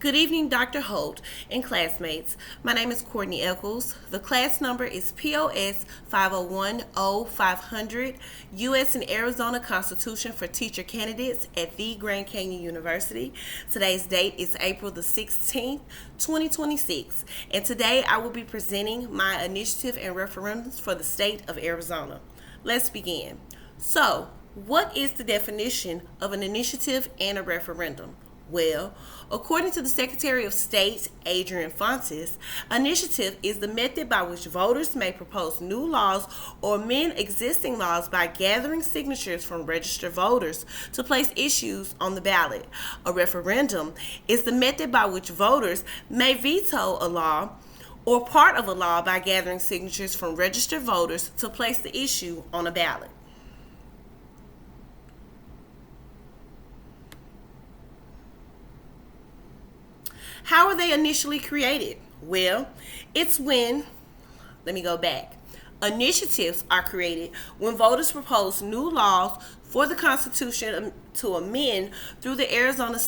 Good evening, Dr. Holt and classmates. My name is Courtney Echols. The class number is POS 501-0500, U.S. and Arizona Constitution for Teacher Candidates at the Grand Canyon University. Today's date is April the 16th, 2026, and today I will be presenting my initiative and referendums for the state of Arizona. Let's begin. So, what is the definition of an initiative and a referendum? Well, according to the Secretary of State, Adrian Fontes, initiative is the method by which voters may propose new laws or amend existing laws by gathering signatures from registered voters to place issues on the ballot. A referendum is the method by which voters may veto a law or part of a law by gathering signatures from registered voters to place the issue on a ballot. How are they initially created? Well, it's when, let me go back. Initiatives are created when voters propose new laws for the Constitution to amend through the Arizona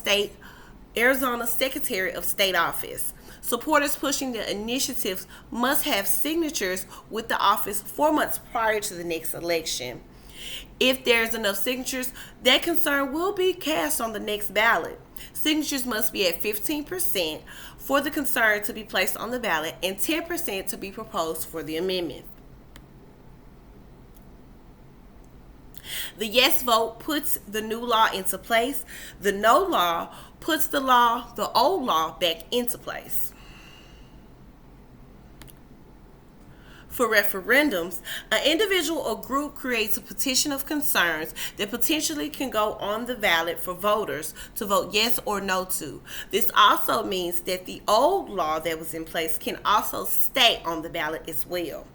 Secretary of State office. Supporters pushing the initiatives must have signatures with the office 4 months prior to the next election. If there's enough signatures, that concern will be cast on the next ballot. Signatures must be at 15% for the concern to be placed on the ballot and 10% to be proposed for the amendment. The yes vote puts the new law into place. The no law puts the old law back into place. For referendums, an individual or group creates a petition of concerns that potentially can go on the ballot for voters to vote yes or no to. This also means that the old law that was in place can also stay on the ballot as well.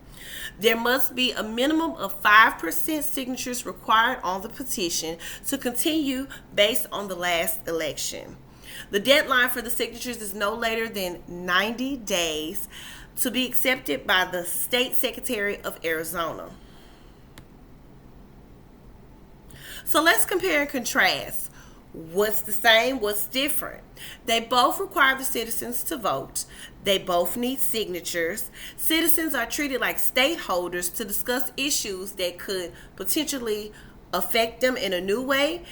There must be a minimum of 5% signatures required on the petition to continue based on the last election. The deadline for the signatures is no later than 90 days to be accepted by the State Secretary of Arizona. So let's compare and contrast. What's the same? What's different? They both require the citizens to vote. They both need signatures. Citizens are treated like stakeholders to discuss issues that could potentially affect them in a new way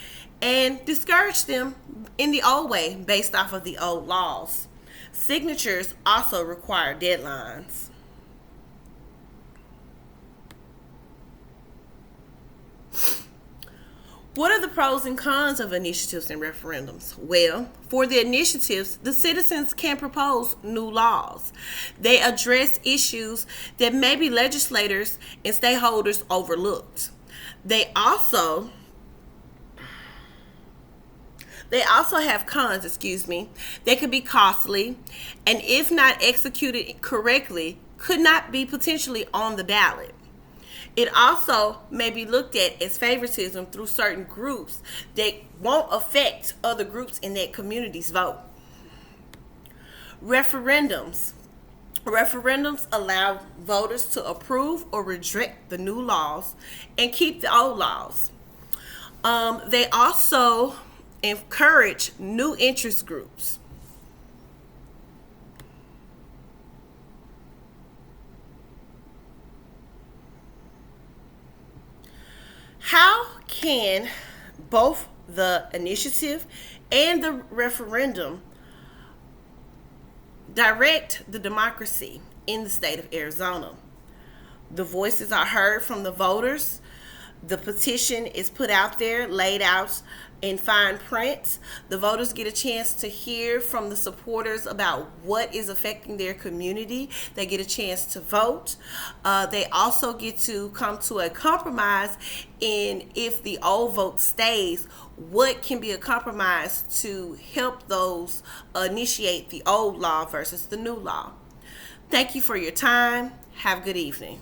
and discourage them in the old way based off of the old laws. Signatures also require deadlines. What are the pros and cons of initiatives and referendums? Well, for the initiatives, the citizens can propose new laws. They address issues that maybe legislators and stakeholders overlooked. They also have cons, They could be costly, and if not executed correctly, could not be potentially on the ballot. It also may be looked at as favoritism through certain groups that won't affect other groups in that community's vote. Referendums. Referendums allow voters to approve or reject the new laws and keep the old laws. They also encourage new interest groups. How can both the initiative and the referendum direct the democracy in the state of Arizona? The voices are heard from the voters. The petition is put out there, laid out in fine print. The voters get a chance to hear from the supporters about what is affecting their community. They get a chance to vote. They also get to come to a compromise in if the old vote stays, what can be a compromise to help those initiate the old law versus the new law. Thank you for your time. Have a good evening.